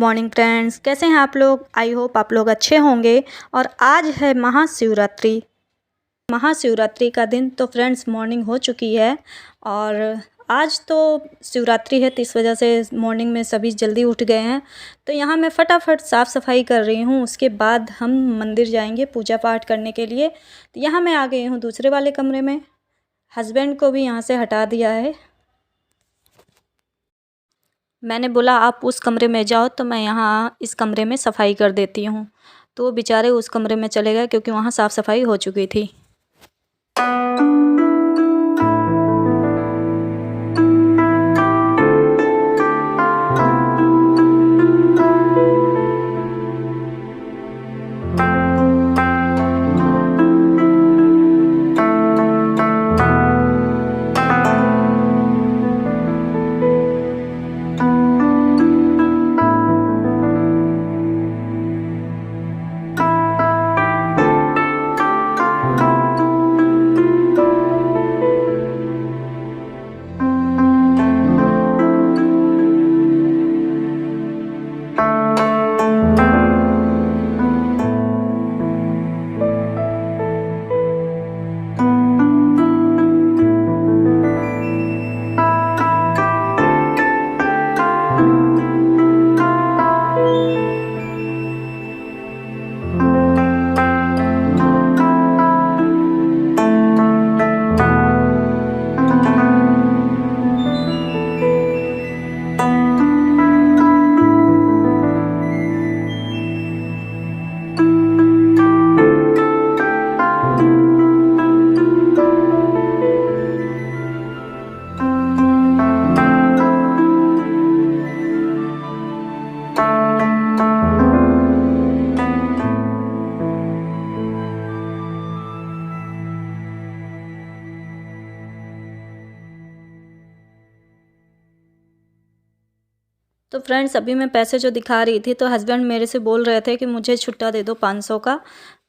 Morning friends, कैसे हैं आप लोग। आई होप आप लोग अच्छे होंगे। और आज है महाशिवरात्रि का दिन। तो फ्रेंड्स मॉर्निंग हो चुकी है और आज तो शिवरात्रि है, तो इस वजह से मॉर्निंग में सभी जल्दी उठ गए हैं। तो यहाँ मैं फटाफट साफ़ सफाई कर रही हूँ। उसके बाद हम मंदिर जाएंगे पूजा पाठ करने के लिए। तो यहाँ मैं आ गई हूँ दूसरे वाले कमरे में। हस्बैंड को भी यहाँ से हटा दिया है। मैंने बोला आप उस कमरे में जाओ, तो मैं यहाँ इस कमरे में सफाई कर देती हूँ। तो वो बेचारे उस कमरे में चले गए क्योंकि वहाँ साफ़ सफाई हो चुकी थी। तो फ्रेंड्स अभी मैं पैसे जो दिखा रही थी, तो हस्बैंड मेरे से बोल रहे थे कि मुझे छुट्टा दे दो 500 का।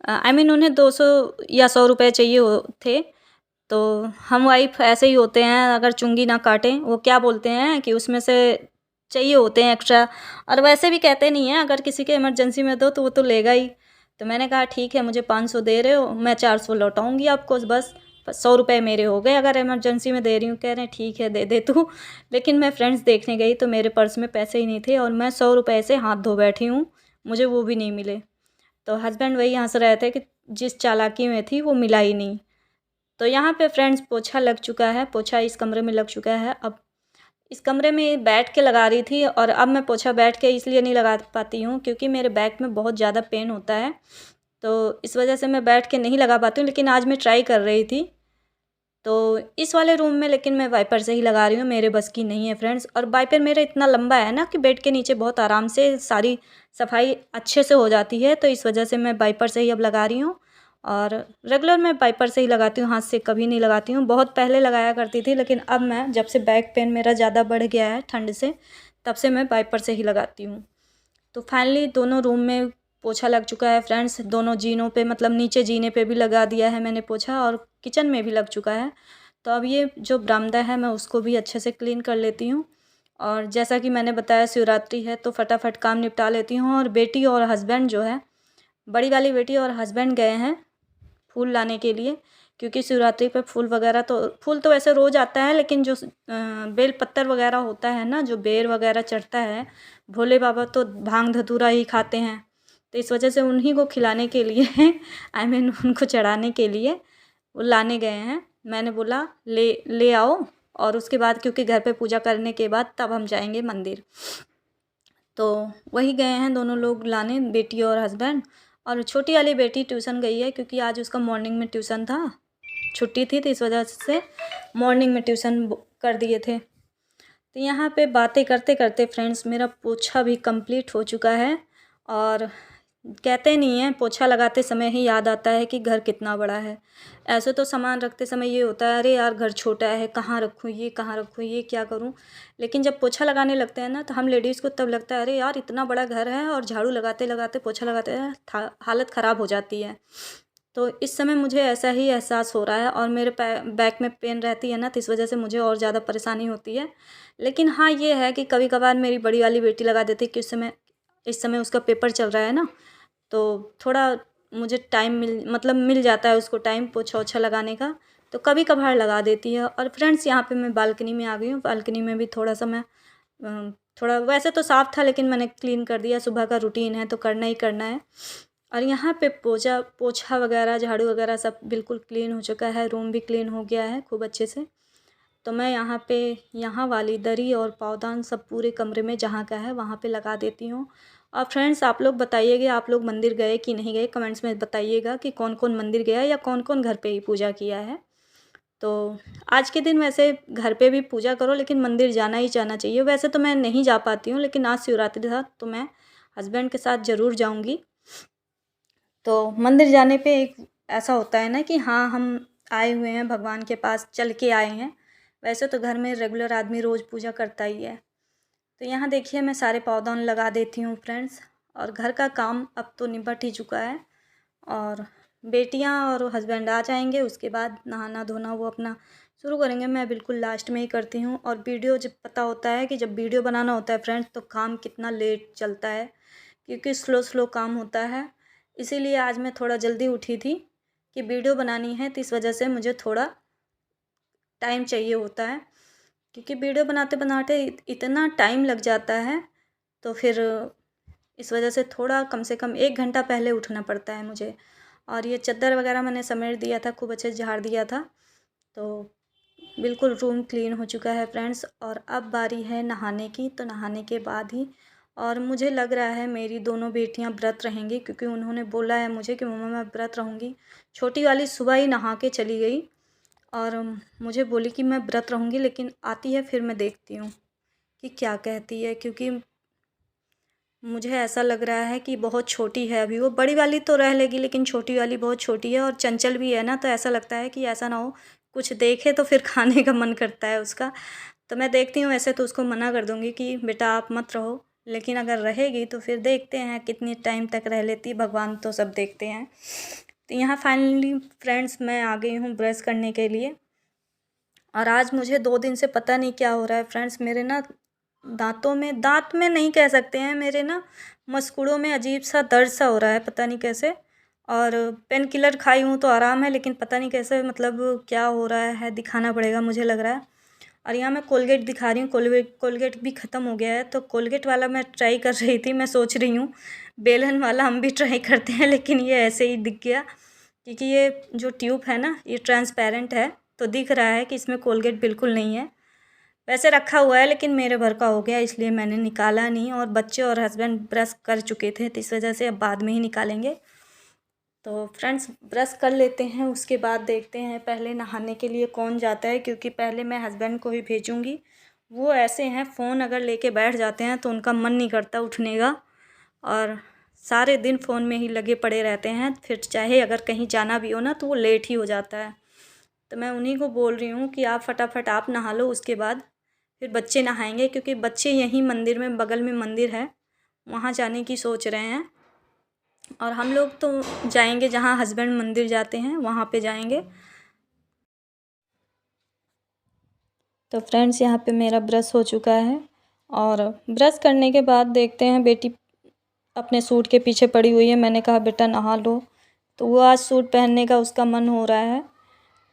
उन्हें 200 या 100 रुपये चाहिए थे। तो हम वाइफ ऐसे ही होते हैं, अगर चुंगी ना काटें, वो क्या बोलते हैं कि उसमें से चाहिए होते हैं एक्स्ट्रा। और वैसे भी कहते नहीं हैं, अगर किसी के इमरजेंसी में दो तो वो तो लेगा ही। तो मैंने कहा ठीक है, मुझे 500 दे रहे हो, मैं 400 लौटाऊंगी आपको, बस 100 रुपये मेरे हो गए अगर इमरजेंसी में दे रही हूँ। कह रहे हैं ठीक है दे दे तू। लेकिन मैं फ्रेंड्स देखने गई तो मेरे पर्स में पैसे ही नहीं थे और मैं 100 रुपये से हाथ धो बैठी हूँ, मुझे वो भी नहीं मिले। तो हस्बैंड वही हंस रहे थे कि जिस चालाकी में थी वो मिला ही नहीं। तो यहाँ पे फ्रेंड्स पोछा लग चुका है, पोछा इस कमरे में लग चुका है। अब इस कमरे में बैठ के लगा रही थी और अब मैं पोछा बैठ के इसलिए नहीं लगा पाती हूँ क्योंकि मेरे बैक में बहुत ज़्यादा पेन होता है। तो इस वजह से मैं बैठ के नहीं लगा पाती हूँ, लेकिन आज मैं ट्राई कर रही थी। तो इस वाले रूम में लेकिन मैं वाइपर से ही लगा रही हूँ, मेरे बस की नहीं है फ्रेंड्स। और वाइपर मेरा इतना लंबा है ना कि बेड के नीचे बहुत आराम से सारी सफाई अच्छे से हो जाती है। तो इस वजह से मैं वाइपर से ही अब लगा रही हूँ। और रेगुलर मैं वाइपर से ही लगाती हूँ, हाथ से कभी नहीं लगाती हूँ। बहुत पहले लगाया करती थी, लेकिन अब मैं जब से बैक पेन मेरा ज़्यादा बढ़ गया है ठंड से, तब से मैं वाइपर से ही लगाती हूँ। तो फाइनली दोनों रूम में पोछा लग चुका है फ्रेंड्स। दोनों जीनों पे, मतलब नीचे जीने पे भी लगा दिया है मैंने पोछा और किचन में भी लग चुका है। तो अब ये जो बरामदा है मैं उसको भी अच्छे से क्लीन कर लेती हूँ। और जैसा कि मैंने बताया शिवरात्रि है तो फटाफट काम निपटा लेती हूँ। और बेटी और हस्बैंड जो है, बड़ी वाली बेटी और हस्बैंड गए हैं फूल लाने के लिए, क्योंकि शिवरात्रि पे फूल तो वैसे रोज़ आता है, लेकिन जो बेल पत्तर वगैरह होता है ना, जो बेर वगैरह चढ़ता है, भोले बाबा तो भांग धतूरा ही खाते हैं। तो इस वजह से उन्हीं को खिलाने के लिए उनको चढ़ाने के लिए वो लाने गए हैं। मैंने बोला ले ले आओ, और उसके बाद क्योंकि घर पे पूजा करने के बाद तब हम जाएंगे मंदिर। तो वही गए हैं दोनों लोग लाने, बेटी और हस्बैंड। और छोटी वाली बेटी ट्यूशन गई है क्योंकि आज उसका मॉर्निंग में ट्यूशन था, छुट्टी थी, तो इस वजह से मॉर्निंग में ट्यूशन कर दिए थे। तो यहाँ पे बातें करते करते फ्रेंड्स मेरा पोछा भी कंप्लीट हो चुका है। और कहते नहीं हैं, पोछा लगाते समय ही याद आता है कि घर कितना बड़ा है। ऐसे तो सामान रखते समय ये होता है अरे यार घर छोटा है, कहाँ रखूँ ये, कहाँ रखूँ ये, क्या करूँ। लेकिन जब पोछा लगाने लगते हैं ना, तो हम लेडीज़ को तब लगता है अरे यार इतना बड़ा घर है, और झाड़ू लगाते लगाते पोछा लगाते हैं हालत ख़राब हो जाती है। तो इस समय मुझे ऐसा ही एहसास हो रहा है। और मेरे बैक में पेन रहती है ना, तो इस वजह से मुझे और ज़्यादा परेशानी होती है। लेकिन हाँ ये है कि कभी कभार मेरी बड़ी वाली बेटी लगा देती है कि उस समय इस समय उसका पेपर चल रहा है ना, तो थोड़ा मुझे टाइम मिल जाता है उसको टाइम पोछा ओछा लगाने का, तो कभी कभार लगा देती है। और फ्रेंड्स यहाँ पे मैं बालकनी में आ गई हूँ। बालकनी में भी थोड़ा सा मैं थोड़ा वैसे तो साफ़ था लेकिन मैंने क्लीन कर दिया। सुबह का रूटीन है तो करना ही करना है। और यहाँ पे पोछा वगैरह झाड़ू वगैरह सब बिल्कुल क्लीन हो चुका है। रूम भी क्लीन हो गया है खूब अच्छे से। तो मैं यहाँ वाली दरी और पावदान सब पूरे कमरे में जहाँ का है वहाँ पे लगा देती हूँ। और फ्रेंड्स आप लोग बताइएगा, आप लोग मंदिर गए कि नहीं गए, कमेंट्स में बताइएगा कि कौन कौन मंदिर गया या कौन कौन घर पे ही पूजा किया है। तो आज के दिन वैसे घर पे भी पूजा करो लेकिन मंदिर जाना ही जाना चाहिए। वैसे तो मैं नहीं जा पाती हूँ लेकिन आज शिवरात्रि था तो मैं हस्बैंड के साथ ज़रूर जाऊँगी। तो मंदिर जाने पे एक ऐसा होता है ना कि हाँ हम आए हुए हैं भगवान के पास, चल के आए हैं। वैसे तो घर में रेगुलर आदमी रोज़ पूजा करता ही है। तो यहाँ देखिए मैं सारे पौधों लगा देती हूँ फ्रेंड्स। और घर का काम अब तो निपट ही चुका है और बेटियाँ और हस्बैंड आ जाएंगे, उसके बाद नहाना धोना वो अपना शुरू करेंगे। मैं बिल्कुल लास्ट में ही करती हूँ। और वीडियो जब पता होता है कि जब वीडियो बनाना होता है फ्रेंड्स तो काम कितना लेट चलता है, क्योंकि स्लो काम होता है। इसीलिए आज मैं थोड़ा जल्दी उठी थी कि वीडियो बनानी है, तो इस वजह से मुझे थोड़ा टाइम चाहिए होता है, क्योंकि वीडियो बनाते बनाते इतना टाइम लग जाता है। तो फिर इस वजह से थोड़ा कम से कम 1 घंटा पहले उठना पड़ता है मुझे। और ये चादर वगैरह मैंने समेट दिया था, खूब अच्छे से झाड़ दिया था। तो बिल्कुल रूम क्लीन हो चुका है फ्रेंड्स। और अब बारी है नहाने की, तो नहाने के बाद ही और मुझे लग रहा है मेरी दोनों बेटियां व्रत रहेंगी, क्योंकि उन्होंने बोला है मुझे कि मम्मा मैं व्रत रहूँगी। छोटी वाली सुबह ही नहा के चली गई और मुझे बोली कि मैं व्रत रहूँगी, लेकिन आती है फिर मैं देखती हूँ कि क्या कहती है, क्योंकि मुझे ऐसा लग रहा है कि बहुत छोटी है अभी वो। बड़ी वाली तो रह लेगी लेकिन छोटी वाली बहुत छोटी है और चंचल भी है ना, तो ऐसा लगता है कि ऐसा ना हो कुछ देखे तो फिर खाने का मन करता है उसका। तो मैं देखती हूँ, ऐसे तो उसको मना कर दूँगी कि बेटा आप मत रहो, लेकिन अगर रहेगी तो फिर देखते हैं कितनी टाइम तक रह लेती, भगवान तो सब देखते हैं। तो यहाँ फाइनली फ्रेंड्स मैं आ गई हूँ ब्रश करने के लिए। और आज मुझे 2 दिन से पता नहीं क्या हो रहा है फ्रेंड्स, मेरे ना दांत में नहीं कह सकते हैं, मेरे ना मस्कुड़ों में अजीब सा दर्द सा हो रहा है, पता नहीं कैसे। और पेन किलर खाई हूँ तो आराम है, लेकिन पता नहीं कैसे मतलब क्या हो रहा है, दिखाना पड़ेगा मुझे लग रहा है। और यहाँ मैं कोलगेट दिखा रही हूँ, कोलगेट भी ख़त्म हो गया है, तो कोलगेट वाला मैं ट्राई कर रही थी। मैं सोच रही हूँ बेलन वाला हम भी ट्राई करते हैं, लेकिन ये ऐसे ही दिख गया, क्योंकि ये जो ट्यूब है ना ये ट्रांसपेरेंट है, तो दिख रहा है कि इसमें कोलगेट बिल्कुल नहीं है। वैसे रखा हुआ है लेकिन मेरे भर का हो गया, इसलिए मैंने निकाला नहीं। और बच्चे और हस्बैंड ब्रश कर चुके थे तो इस वजह से अब बाद में ही निकालेंगे। तो फ्रेंड्स ब्रश कर लेते हैं, उसके बाद देखते हैं पहले नहाने के लिए कौन जाता है, क्योंकि पहले मैं हस्बैंड को ही भेजूँगी। वो ऐसे हैं, फ़ोन अगर लेके बैठ जाते हैं तो उनका मन नहीं करता उठने का, और सारे दिन फ़ोन में ही लगे पड़े रहते हैं। फिर चाहे अगर कहीं जाना भी हो ना तो वो लेट ही हो जाता है। तो मैं उन्हीं को बोल रही हूँ कि आप फटाफट आप नहा लो, उसके बाद फिर बच्चे नहाएंगे, क्योंकि बच्चे यहीं मंदिर में बगल में मंदिर है वहाँ जाने की सोच रहे हैं। और हम लोग तो जाएंगे जहाँ हस्बैंड मंदिर जाते हैं वहाँ पे जाएंगे। तो फ्रेंड्स यहाँ पे मेरा ब्रश हो चुका है और ब्रश करने के बाद देखते हैं बेटी अपने सूट के पीछे पड़ी हुई है। मैंने कहा बेटा नहा लो, तो वो आज सूट पहनने का उसका मन हो रहा है।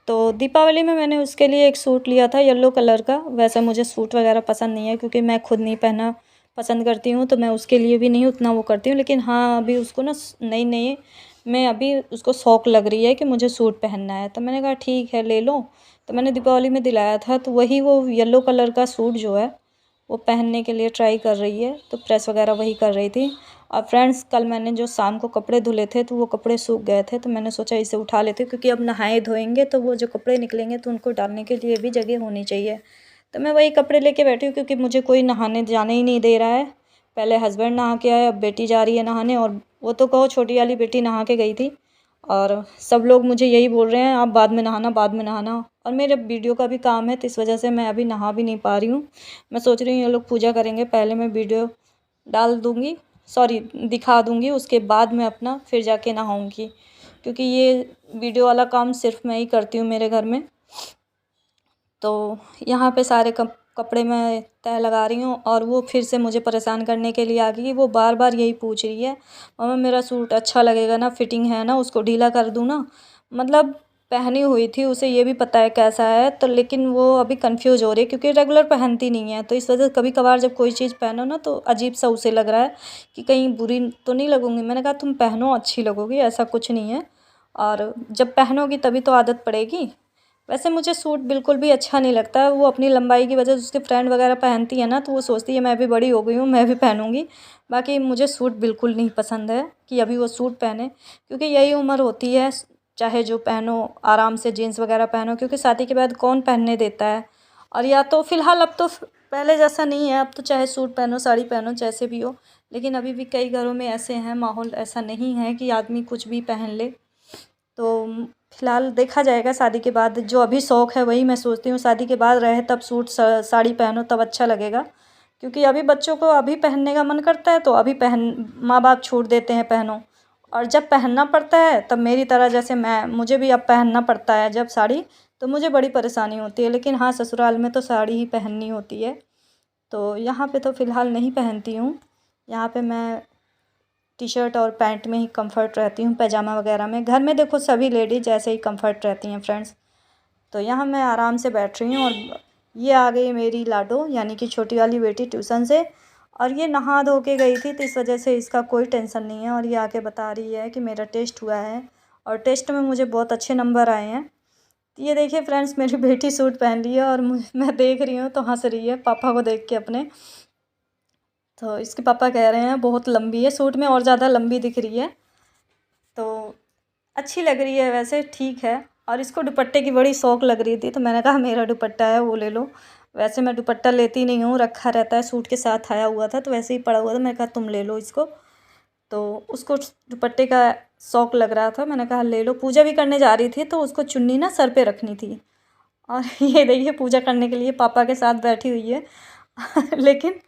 तो दीपावली में मैंने उसके लिए एक सूट लिया था येलो कलर का। वैसे मुझे सूट वगैरह पसंद नहीं है, क्योंकि मैं खुद नहीं पहनना पसंद करती हूँ, तो मैं उसके लिए भी नहीं उतना वो करती हूँ। लेकिन हाँ अभी उसको ना नई मैं अभी उसको शौक़ लग रही है कि मुझे सूट पहनना है, तो मैंने कहा ठीक है ले लो। तो मैंने दीपावली में दिलाया था, तो वही वो येलो कलर का सूट जो है वो पहनने के लिए ट्राई कर रही है, तो प्रेस वगैरह वही कर रही थी। और फ्रेंड्स कल मैंने जो शाम को कपड़े धुले थे तो वो कपड़े सूख गए थे, तो मैंने सोचा इसे उठा लेते, क्योंकि अब नहाए धोएंगे तो वो जो कपड़े निकलेंगे तो उनको डालने के लिए भी जगह होनी चाहिए। तो मैं वही कपड़े लेके बैठी हूँ, क्योंकि मुझे कोई नहाने जाने ही नहीं दे रहा है। पहले हस्बैंड नहा के आए, अब बेटी जा रही है नहाने, और वो तो कहो छोटी वाली बेटी नहा के गई थी। और सब लोग मुझे यही बोल रहे हैं आप बाद में नहाना, बाद में नहाना। और मेरे वीडियो का भी काम है, तो इस वजह से मैं अभी नहा भी नहीं पा रही हूँ। मैं सोच रही हूँ ये लोग पूजा करेंगे, पहले मैं वीडियो डाल दूँगी, सॉरी दिखा दूँगी, उसके बाद मैं अपना फिर जाके नहाऊँगी, क्योंकि ये वीडियो वाला काम सिर्फ मैं ही करती हूँ मेरे घर में। तो यहाँ पे सारे कपड़े में तह लगा रही हूँ और वो फिर से मुझे परेशान करने के लिए आ गई। वो बार बार यही पूछ रही है, मम्मा मेरा सूट अच्छा लगेगा ना, फिटिंग है ना, उसको ढीला कर दूँ ना। मतलब पहनी हुई थी, उसे ये भी पता है कैसा है, तो लेकिन वो अभी कंफ्यूज हो रही है क्योंकि रेगुलर पहनती नहीं है। तो इस वजह से कभी कभार जब कोई चीज़ पहनो ना तो अजीब सा उसे लग रहा है कि कहीं बुरी तो नहीं लगूंगी। मैंने कहा तुम पहनो, अच्छी लगोगी, ऐसा कुछ नहीं है, और जब पहनोगी तभी तो आदत पड़ेगी। वैसे मुझे सूट बिल्कुल भी अच्छा नहीं लगता है। वो अपनी लंबाई की वजह से उसके फ्रेंड वगैरह पहनती है ना तो वो सोचती है मैं भी बड़ी हो गई हूँ, मैं भी पहनूंगी। बाकी मुझे सूट बिल्कुल नहीं पसंद है कि अभी वो सूट पहने, क्योंकि यही उम्र होती है, चाहे जो पहनो आराम से जीन्स वगैरह पहनो, क्योंकि शादी के बाद कौन पहनने देता है। और या तो फ़िलहाल अब तो पहले जैसा नहीं है, अब तो चाहे सूट पहनो साड़ी पहनो जैसे भी हो, लेकिन अभी भी कई घरों में ऐसे हैं, माहौल ऐसा नहीं है कि आदमी कुछ भी पहन ले। तो फ़िलहाल देखा जाएगा शादी के बाद। जो अभी शौक़ है वही मैं सोचती हूँ शादी के बाद रहे, तब सूट साड़ी पहनो तब अच्छा लगेगा, क्योंकि अभी बच्चों को अभी पहनने का मन करता है तो अभी पहन, माँ बाप छूट देते हैं पहनो, और जब पहनना पड़ता है तब मेरी तरह जैसे मुझे भी अब पहनना पड़ता है जब साड़ी, तो मुझे बड़ी परेशानी होती है। लेकिन हाँ, ससुराल में तो साड़ी ही पहननी होती है, तो यहाँ पे तो फ़िलहाल नहीं पहनती हूँ। यहाँ पे मैं टी शर्ट और पैंट में ही कंफर्ट रहती हूँ, पैजामा वगैरह में। घर में देखो सभी लेडीज ऐसे ही कंफर्ट रहती हैं फ्रेंड्स। तो यहाँ मैं आराम से बैठ रही हूँ और ये आ गई मेरी लाडो, यानी कि छोटी वाली बेटी ट्यूशन से, और ये नहा धो के गई थी तो इस वजह से इसका कोई टेंशन नहीं है। और ये आके बता रही है कि मेरा टेस्ट हुआ है और टेस्ट में मुझे बहुत अच्छे नंबर आए हैं। तो ये देखिए फ्रेंड्स, मेरी बेटी सूट पहन रही है और मैं देख रही हूँ तो हंस रही है पापा को देख के अपने। तो इसके पापा कह रहे हैं बहुत लंबी है, सूट में और ज़्यादा लंबी दिख रही है, तो अच्छी लग रही है वैसे, ठीक है। और इसको दुपट्टे की बड़ी शौक लग रही थी तो मैंने कहा मेरा दुपट्टा है वो ले लो। वैसे मैं दुपट्टा लेती नहीं हूँ, रखा रहता है, सूट के साथ आया हुआ था तो वैसे ही पड़ा हुआ था, मैंने कहा तुम ले लो इसको। तो उसको दुपट्टे का शौक लग रहा था, मैंने कहा ले लो। पूजा भी करने जा रही थी तो उसको चुन्नी ना सर पे रखनी थी, और ये देखिए पूजा करने के लिए पापा के साथ बैठी हुई है लेकिन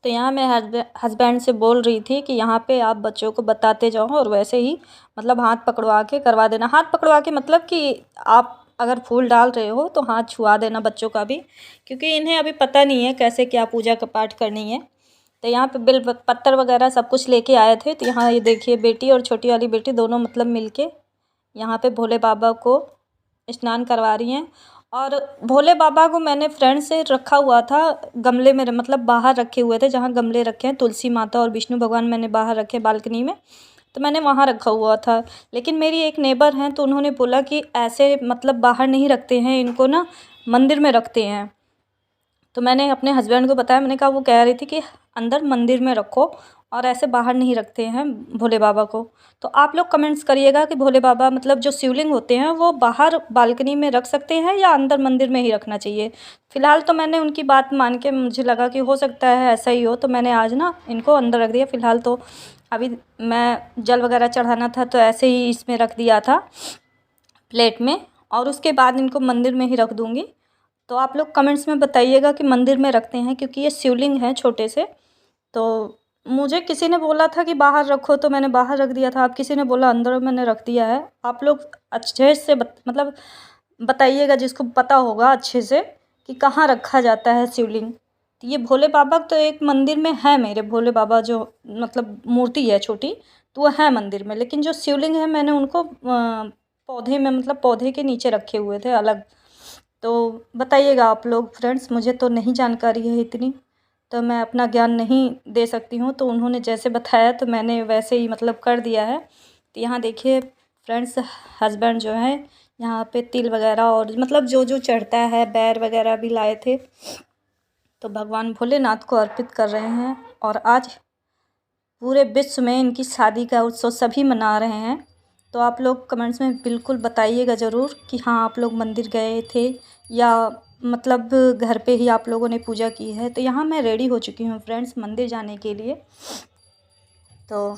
तो यहाँ मैं हस्बैंड से बोल रही थी कि यहाँ पे आप बच्चों को बताते जाओ और वैसे ही मतलब हाथ पकड़वा के करवा देना। हाथ पकड़वा के मतलब कि आप अगर फूल डाल रहे हो तो हाथ छुआ देना बच्चों का भी, क्योंकि इन्हें अभी पता नहीं है कैसे क्या पूजा का पाठ करनी है। तो यहाँ पे बिल पत्तर वगैरह सब कुछ लेके आए थे। तो यहाँ ये देखिए बेटी और छोटी वाली बेटी दोनों मतलब मिलके यहाँ पे भोले बाबा को स्नान करवा रही हैं। और भोले बाबा को मैंने फ्रेंड से रखा हुआ था गमले में, मतलब बाहर रखे हुए थे, जहाँ गमले रखे हैं तुलसी माता और विष्णु भगवान मैंने बाहर रखे बालकनी में, तो मैंने वहाँ रखा हुआ था। लेकिन मेरी एक नेबर हैं तो उन्होंने बोला कि ऐसे मतलब बाहर नहीं रखते हैं इनको ना, मंदिर में रखते हैं। तो मैंने अपने हस्बैंड को बताया, मैंने कहा वो कह रही थी कि अंदर मंदिर में रखो और ऐसे बाहर नहीं रखते हैं भोले बाबा को। तो आप लोग कमेंट्स करिएगा कि भोले बाबा मतलब जो शिवलिंग होते हैं वो बाहर बालकनी में रख सकते हैं या अंदर मंदिर में ही रखना चाहिए। फ़िलहाल तो मैंने उनकी बात मान के, मुझे लगा कि हो सकता है ऐसा ही हो, तो मैंने आज ना इनको अंदर रख दिया। फ़िलहाल तो अभी मैं जल वगैरह चढ़ाना था तो ऐसे ही इसमें रख दिया था प्लेट में, और उसके बाद इनको मंदिर में ही रख दूँगी। तो आप लोग कमेंट्स में बताइएगा कि मंदिर में रखते हैं, क्योंकि ये शिवलिंग है छोटे से। तो मुझे किसी ने बोला था कि बाहर रखो, तो मैंने बाहर रख दिया था। अब किसी ने बोला अंदर, मैंने रख दिया है। आप लोग अच्छे से मतलब बताइएगा, जिसको पता होगा अच्छे से, कि कहाँ रखा जाता है शिवलिंग। तो ये भोले बाबा तो एक मंदिर में है, मेरे भोले बाबा जो मतलब मूर्ति है छोटी, तो वो है मंदिर में। लेकिन जो शिवलिंग है मैंने उनको पौधे में, मतलब पौधे के नीचे रखे हुए थे अलग। तो बताइएगा आप लोग फ्रेंड्स, मुझे तो नहीं जानकारी है इतनी, तो मैं अपना ज्ञान नहीं दे सकती हूँ। तो उन्होंने जैसे बताया तो मैंने वैसे ही मतलब कर दिया है। तो यहाँ देखिए फ्रेंड्स, हस्बैंड जो है यहाँ पे तिल वगैरह और मतलब जो जो चढ़ता है, बैर वगैरह भी लाए थे, तो भगवान भोलेनाथ को अर्पित कर रहे हैं। और आज पूरे विश्व में इनकी शादी का उत्सव सभी मना रहे हैं। तो आप लोग कमेंट्स में बिल्कुल बताइएगा ज़रूर कि हाँ, आप लोग मंदिर गए थे या मतलब घर पे ही आप लोगों ने पूजा की है। तो यहाँ मैं रेडी हो चुकी हूँ फ्रेंड्स मंदिर जाने के लिए। तो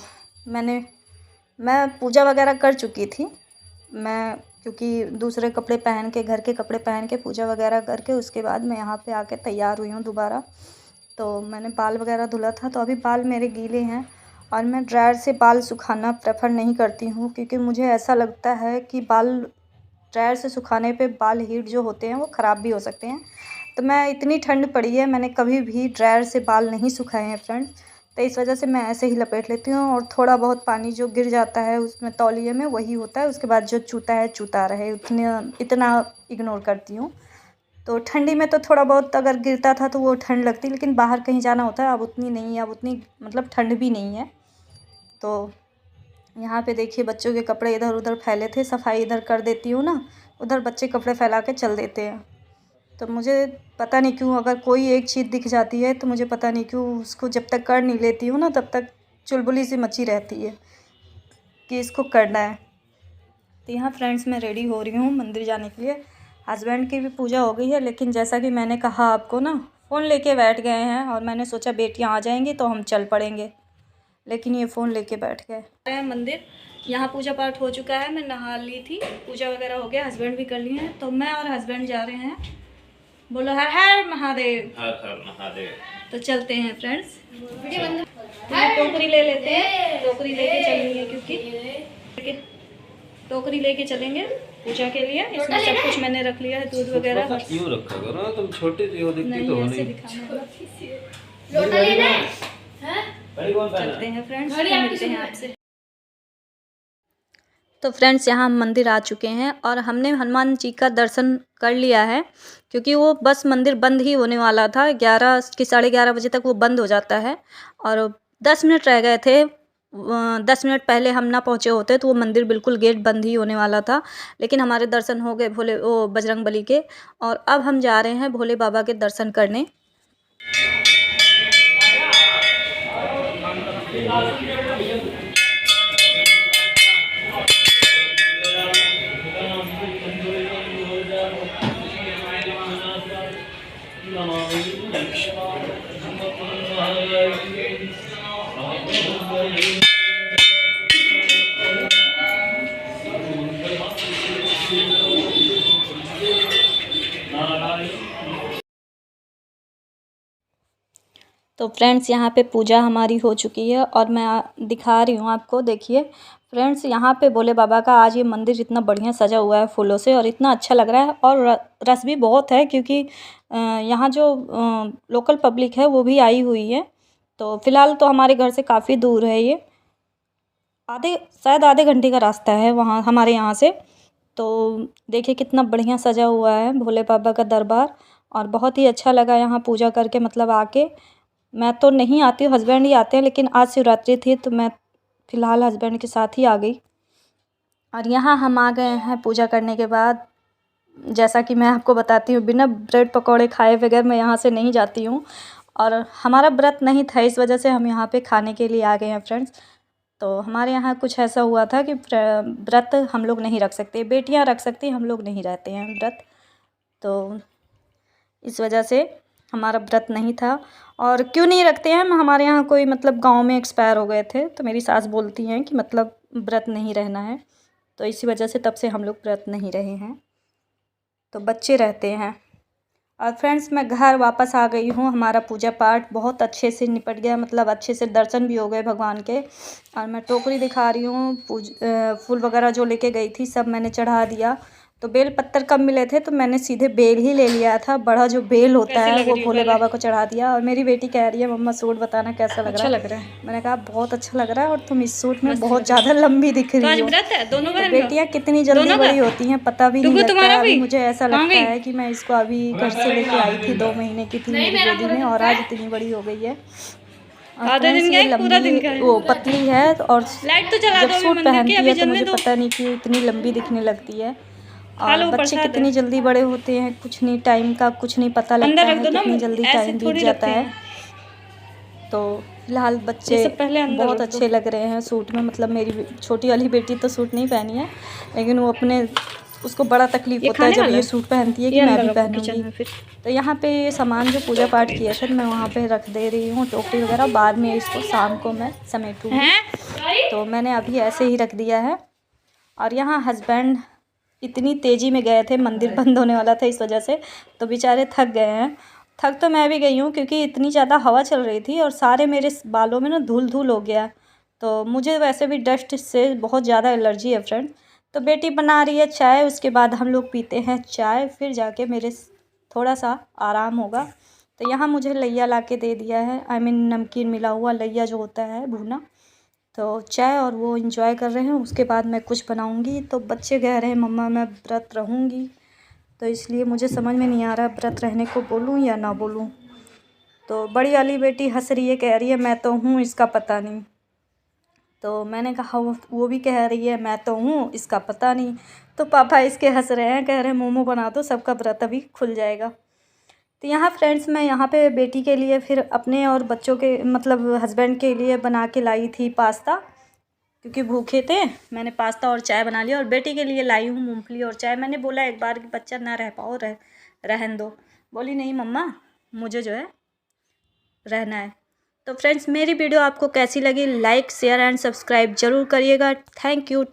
मैं पूजा वगैरह कर चुकी थी, मैं क्योंकि दूसरे कपड़े पहन के, घर के कपड़े पहन के पूजा वगैरह करके उसके बाद मैं यहाँ पे आके तैयार हुई हूँ दोबारा। तो मैंने बाल वगैरह धुला था, तो अभी बाल मेरे गीले हैं। और मैं ड्रायर से बाल सुखाना प्रेफर नहीं करती हूँ, क्योंकि मुझे ऐसा लगता है कि बाल ड्रायर से सुखाने पे बाल हीट जो होते हैं वो ख़राब भी हो सकते हैं। तो मैं, इतनी ठंड पड़ी है, मैंने कभी भी ड्रायर से बाल नहीं सुखाए हैं फ्रेंड्स। तो इस वजह से मैं ऐसे ही लपेट लेती हूँ, और थोड़ा बहुत पानी जो गिर जाता है उसमें तौलिए में, वही होता है। उसके बाद जो चूता है चूता रहे, इतना इग्नोर करती हूँ। तो ठंडी में तो थोड़ा बहुत अगर गिरता था तो वो ठंड लगती, लेकिन बाहर कहीं जाना होता है, अब उतनी नहीं है, अब उतनी मतलब ठंड भी नहीं है। तो यहाँ पे देखिए बच्चों के कपड़े इधर उधर फैले थे, सफाई इधर कर देती हूँ ना, उधर बच्चे कपड़े फैला के चल देते हैं। तो मुझे पता नहीं क्यों, अगर कोई एक चीज़ दिख जाती है तो मुझे पता नहीं क्यों उसको जब तक कर नहीं लेती हूँ ना, तब तक चुलबुली सी मची रहती है कि इसको करना है। तो यहाँ फ्रेंड्स मैं रेडी हो रही हूँ मंदिर जाने के लिए। हस्बैंड की भी पूजा हो गई है, लेकिन जैसा कि मैंने कहा आपको ना, फ़ोन लेके बैठ गए हैं, और मैंने सोचा बेटियाँ आ जाएंगी तो हम चल पड़ेंगे, लेकिन ये फ़ोन लेके बैठ गए। मंदिर यहाँ पूजा पाठ हो चुका है, मैं नहा ली थी, पूजा वगैरह हो गया, हस्बैंड भी कर लिए हैं। तो मैं और हस्बैंड जा रहे हैं, बोलो हर हर महादेव, हर हर महादेव। तो चलते हैं फ्रेंड्स, टोकरी ले लेते हैं, टोकरी लेके चलेंगे, क्योंकि टोकरी लेके चलेंगे पूजा के लिए। इसमें सब कुछ मैंने रख लिया है, दूध वगैरह। क्यों रखा करो, तुम छोटी सी हो, दिखती तो हो नहीं। चलते हैं फ्रेंड्स, मिलते हैं आपसे। तो फ्रेंड्स यहाँ हम मंदिर आ चुके हैं, और हमने हनुमान जी का दर्शन कर लिया है, क्योंकि वो बस मंदिर बंद ही होने वाला था, 11 कि 11:30 बजे तक वो बंद हो जाता है, और 10 मिनट रह गए थे। 10 मिनट पहले हम ना पहुँचे होते तो वो मंदिर बिल्कुल गेट बंद ही होने वाला था। लेकिन हमारे दर्शन हो गए बजरंगबली के, और अब हम जा रहे हैं भोले बाबा के दर्शन करने। तो फ्रेंड्स यहाँ पे पूजा हमारी हो चुकी है, और मैं दिखा रही हूँ आपको। देखिए फ्रेंड्स, यहाँ पे भोले बाबा का आज ये मंदिर इतना बढ़िया सजा हुआ है फूलों से, और इतना अच्छा लग रहा है, और रश भी बहुत है, क्योंकि यहाँ जो लोकल पब्लिक है वो भी आई हुई है। तो फ़िलहाल तो हमारे घर से काफ़ी दूर है ये, शायद आधे घंटे का रास्ता है वहाँ हमारे यहाँ से। तो देखिए कितना बढ़िया सजा हुआ है भोले बाबा का दरबार, और बहुत ही अच्छा लगा यहाँ पूजा करके, मतलब आके। मैं तो नहीं आती हूँ, हस्बैंड ही आते हैं, लेकिन आज शिवरात्रि थी तो मैं फ़िलहाल हस्बैंड के साथ ही आ गई। और यहाँ हम आ गए हैं पूजा करने के बाद। जैसा कि मैं आपको बताती हूँ, बिना ब्रेड पकौड़े खाए बगैर मैं यहाँ से नहीं जाती हूँ, और हमारा व्रत नहीं था, इस वजह से हम यहाँ पे खाने के लिए आ गए हैं फ्रेंड्स। तो हमारे यहाँ कुछ ऐसा हुआ था कि व्रत हम लोग नहीं रख सकते, बेटियाँ रख सकती, हम लोग नहीं रहते हैं व्रत। तो इस वजह से हमारा व्रत नहीं था। और क्यों नहीं रखते हैं, हमारे यहाँ कोई मतलब गांव में एक्सपायर हो गए थे, तो मेरी सास बोलती हैं कि मतलब व्रत नहीं रहना है, तो इसी वजह से तब से हम लोग व्रत नहीं रहे हैं, तो बच्चे रहते हैं। और फ्रेंड्स मैं घर वापस आ गई हूँ। हमारा पूजा पाठ बहुत अच्छे से निपट गया, मतलब अच्छे से दर्शन भी हो गए भगवान के। और मैं टोकरी दिखा रही हूँ, फूल वगैरह जो लेके गई थी सब मैंने चढ़ा दिया। तो बेल पत्तर कम मिले थे तो मैंने सीधे बेल ही ले लिया था, बड़ा जो बेल होता है वो भोले बाबा को चढ़ा दिया। और मेरी बेटी कह रही है मम्मा सूट बताना कैसा लग रहा है। मैंने कहा बहुत अच्छा लग रहा है और तुम इस सूट में बहुत ज़्यादा लंबी दिख रही हो। तो बेटियाँ कितनी जल्दी बड़ी होती हैं पता भी नहीं लगता है। अभी मुझे ऐसा लगता है कि मैं इसको अभी घर से लेके आई थी, 2 महीने की थी मेरी गोदी में, और आज इतनी बड़ी हो गई है। आधे दिन का पूरा दिन का वो पतली है, और जब सूट पहनती है तो मुझे पता नहीं कि इतनी लंबी दिखने लगती है। और बच्चे कितनी जल्दी बड़े होते हैं, कुछ नहीं टाइम का कुछ नहीं पता लगता है, कितनी जल्दी टाइम बीत जाता है। तो फिलहाल बच्चे बहुत अच्छे लग रहे हैं सूट में। मतलब मेरी छोटी वाली बेटी तो सूट नहीं पहनी है, लेकिन वो अपने उसको बड़ा तकलीफ होता है जब ये सूट पहनती है कि मैं भी पहनूंगी। तो यहाँ पे ये सामान जो पूजा पाठ किया था मैं वहाँ पे रख दे रही हूँ, टोकरी वगैरह, बाद में इसको शाम को मैं समेटूँगी। तो मैंने अभी ऐसे ही रख दिया है। और यहाँ हस्बैंड इतनी तेज़ी में गए थे, मंदिर बंद होने वाला था इस वजह से, तो बेचारे थक गए हैं। थक तो मैं भी गई हूँ क्योंकि इतनी ज़्यादा हवा चल रही थी और सारे मेरे बालों में ना धूल धूल हो गया। तो मुझे वैसे भी डस्ट से बहुत ज़्यादा एलर्जी है फ्रेंड। तो बेटी बना रही है चाय, उसके बाद हम लोग पीते हैं चाय, फिर जाके मेरे थोड़ा सा आराम होगा। तो यहाँ मुझे लैया ला के दे दिया है, आई मीन नमकीन मिला हुआ लैया जो होता है भुना। तो चाय और वो एंजॉय कर रहे हैं, उसके बाद मैं कुछ बनाऊंगी। तो बच्चे कह रहे हैं मम्मा मैं व्रत रहूंगी, तो इसलिए मुझे समझ में नहीं आ रहा व्रत रहने को बोलूं या ना बोलूं। तो बड़ी वाली बेटी हंस रही है, कह रही है मैं तो हूँ इसका पता नहीं। तो मैंने कहा वो भी कह रही है मैं तो हूँ इसका पता नहीं। तो पापा इसके हंस रहे हैं, कह रहे हैं मोमो बना दो सबका व्रत अभी खुल जाएगा। तो यहाँ फ्रेंड्स मैं यहाँ पे बेटी के लिए, फिर अपने और बच्चों के मतलब हस्बैंड के लिए बना के लाई थी पास्ता, क्योंकि भूखे थे। मैंने पास्ता और चाय बना लिया, और बेटी के लिए लाई हूँ मूंगफली और चाय। मैंने बोला एक बार कि बच्चा ना रह पाओ, रहन दो। बोली नहीं मम्मा मुझे जो है रहना है। तो फ्रेंड्स मेरी वीडियो आपको कैसी लगी, लाइक शेयर एंड सब्सक्राइब ज़रूर करिएगा। Thank you.